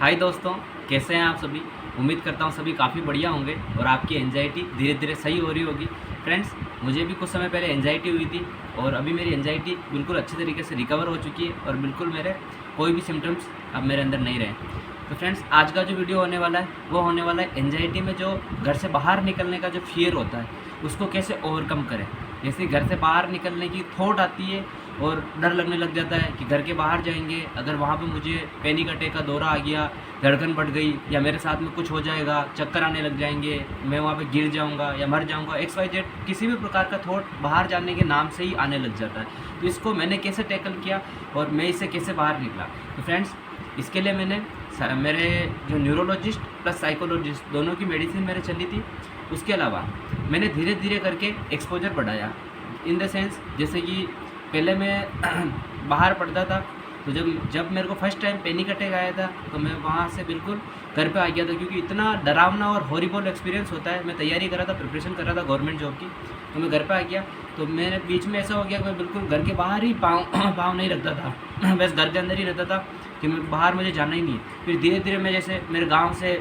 हाय दोस्तों, कैसे हैं आप सभी। उम्मीद करता हूँ सभी काफ़ी बढ़िया होंगे और आपकी एंजाइटी धीरे धीरे सही हो रही होगी। फ्रेंड्स, मुझे भी कुछ समय पहले एंजाइटी हुई थी और अभी मेरी एंजाइटी बिल्कुल अच्छी तरीके से रिकवर हो चुकी है और बिल्कुल मेरे कोई भी सिम्टम्स अब मेरे अंदर नहीं रहे। तो फ्रेंड्स, आज का जो वीडियो होने वाला है वो होने वाला है एंजाइटी में जो घर से बाहर निकलने का जो फियर होता है उसको कैसे ओवरकम करें। जैसे घर से बाहर निकलने की थॉट आती है और डर लगने लग जाता है कि घर के बाहर जाएंगे, अगर वहाँ पे मुझे पैनिक अटैक का दौरा आ गया, धड़कन बढ़ गई या मेरे साथ में कुछ हो जाएगा, चक्कर आने लग जाएंगे, मैं वहाँ पे गिर जाऊँगा या मर जाऊँगा, XYZ किसी भी प्रकार का थॉट बाहर जाने के नाम से ही आने लग जाता है। तो इसको मैंने कैसे टैकल किया और मैं इससे कैसे बाहर निकला। तो फ्रेंड्स, इसके लिए मैंने मेरे जो न्यूरोलॉजिस्ट प्लस साइकोलॉजिस्ट दोनों की मेडिसिन मेरे चली थी। उसके अलावा मैंने धीरे धीरे करके एक्सपोजर बढ़ाया, इन द सेंस जैसे कि पहले मैं बाहर पढ़ता था, तो जब मेरे को फर्स्ट टाइम पैनिक अटैक आया था तो मैं वहाँ से बिल्कुल घर पे आ गया था, क्योंकि इतना डरावना और हॉरिबल एक्सपीरियंस होता है। मैं तैयारी कर रहा था, प्रिपरेशन कर रहा था गवर्नमेंट जॉब की, तो मैं घर पे आ गया। तो मेरे बीच में ऐसा हो गया कि मैं बिल्कुल घर के बाहर ही पाँव नहीं रखता था बस घर के अंदर ही रहता था कि मैं बाहर, मुझे जाना ही नहीं है। फिर धीरे धीरे मैं जैसे मेरे गाँव से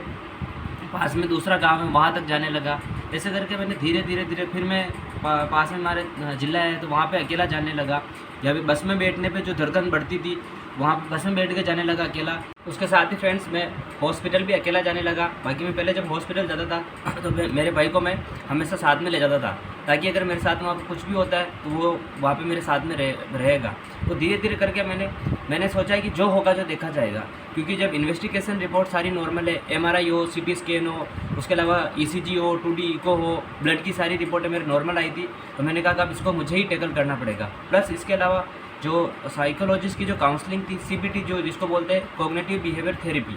पास में दूसरा गांव है वहाँ तक जाने लगा। ऐसे करके मैंने धीरे धीरे फिर मैं पास में हमारे ज़िला है तो वहाँ पे अकेला जाने लगा, या फिर बस में बैठने पे जो धड़कन बढ़ती थी वहाँ बस में बैठ के जाने लगा अकेला। उसके साथ ही फ्रेंड्स, मैं हॉस्पिटल भी अकेला जाने लगा। बाकी मैं पहले जब हॉस्पिटल जाता था तो मेरे भाई को मैं हमेशा साथ में ले जाता था, ताकि अगर मेरे साथ वहाँ पर कुछ भी होता है तो वो वहाँ पे मेरे साथ में रहेगा। तो धीरे धीरे करके मैंने सोचा कि जो होगा जो देखा जाएगा, क्योंकि जब इन्वेस्टिगेशन रिपोर्ट सारी नॉर्मल है, MRI हो, CT स्कैन हो, उसके अलावा ECG हो, 2D इको हो, ब्लड की सारी रिपोर्टें मेरी नॉर्मल आई थी, तो मैंने कहा कि अब इसको मुझे ही टैकल करना पड़ेगा। प्लस इसके अलावा जो साइकोलॉजिस्ट की जो काउंसलिंग थी, CBT जो जिसको बोलते हैं कॉग्निटिव बिहेवियर थेरेपी,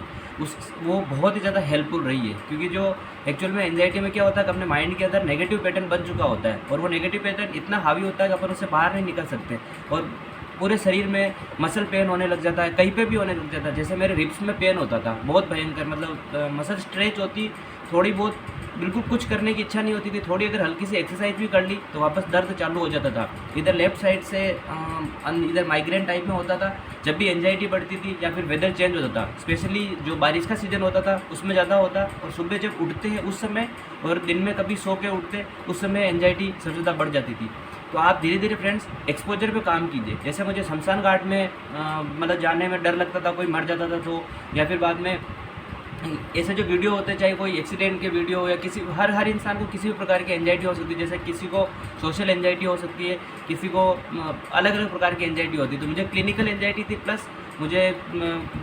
वो बहुत ही ज़्यादा हेल्पफुल रही है। क्योंकि जो एक्चुअल में एंजाइटी में क्या होता है कि अपने माइंड के अंदर नेगेटिव पैटर्न बन चुका होता है और वो नेगेटिव पैटर्न इतना हावी होता है कि अपन उससे बाहर नहीं निकल सकते और पूरे शरीर में मसल पेन होने लग जाता है, कहीं पे भी होने लग जाता है। जैसे मेरे रिब्स में पेन होता था बहुत भयंकर, मतलब मसल स्ट्रेच होती, थोड़ी बहुत बिल्कुल कुछ करने की इच्छा नहीं होती थी, थोड़ी अगर हल्की सी एक्सरसाइज भी कर ली तो वापस दर्द चालू हो जाता था। इधर लेफ्ट साइड से इधर माइग्रेन टाइप में होता था जब भी एंजाइटी बढ़ती थी, या फिर वेदर चेंज होता था, स्पेशली जो बारिश का सीज़न होता था उसमें ज़्यादा होता, और सुबह जब उठते हैं उस समय और दिन में कभी सो के उठते उस समय एंजाइटी सबसे ज़्यादा बढ़ जाती थी। तो आप धीरे धीरे फ्रेंड्स एक्सपोजर पे काम कीजिए। जैसे मुझे शमशान घाट में मतलब जाने में डर लगता था, कोई मर जाता था तो, या फिर बाद में ऐसे जो वीडियो होते हैं, चाहे कोई एक्सीडेंट के वीडियो हो या किसी हर इंसान को किसी भी प्रकार की एंजाइटी हो सकती है। जैसे किसी को सोशल एंजाइटी हो सकती है, किसी को अलग अलग प्रकार की एंजाइटी होती है। तो मुझे क्लिनिकल एंजाइटी थी, प्लस मुझे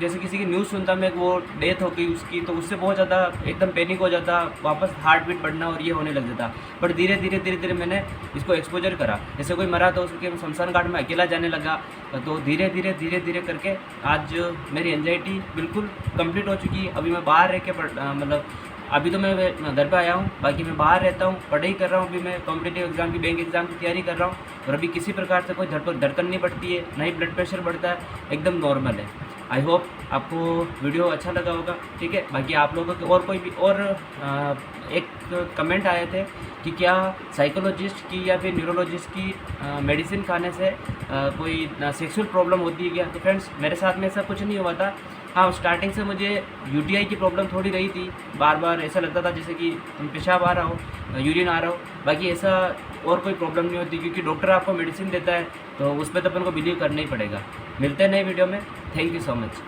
जैसे किसी की न्यूज़ सुनता मैं वो डेथ हो गई उसकी, तो उससे बहुत ज़्यादा एकदम पैनिक हो जाता, वापस हार्ट बीट बढ़ना और ये होने लग जाता। बट धीरे धीरे मैंने इसको एक्सपोजर करा। जैसे कोई मरा तो उसके शमशान घाट में अकेला जाने लगा, तो धीरे धीरे करके आज मेरी एंजाइटी बिल्कुल कंप्लीट हो चुकी है। अभी मैं बाहर रह के मतलब अभी तो मैं घर पे आया हूँ, बाकी मैं बाहर रहता हूँ, पढ़ाई कर रहा हूँ। अभी मैं कॉम्पिटिटिव एग्जाम की, बैंक एग्जाम की तैयारी कर रहा हूँ और अभी किसी प्रकार से कोई धड़कन नहीं बढ़ती है, ना ही ब्लड प्रेशर बढ़ता है, एकदम नॉर्मल है। आई होप आपको वीडियो अच्छा लगा होगा, ठीक है। बाकी आप लोगों के और कोई भी और एक कमेंट आए थे कि क्या साइकोलॉजिस्ट की या फिर न्यूरोलॉजिस्ट की मेडिसिन खाने से कोई सेक्सुअल प्रॉब्लम होती है क्या। तो फ्रेंड्स, मेरे साथ में ऐसा कुछ नहीं हुआ था। हाँ, स्टार्टिंग से मुझे UTI की प्रॉब्लम थोड़ी रही थी, बार बार ऐसा लगता था जैसे कि पेशाब आ रहा हो, यूरिन आ रहा हो। बाकी ऐसा और कोई प्रॉब्लम नहीं होती, क्योंकि डॉक्टर आपको मेडिसिन देता है तो उस पर तो अपन को बिलीव करना ही पड़ेगा। मिलते हैं नए वीडियो में। Thank you so much.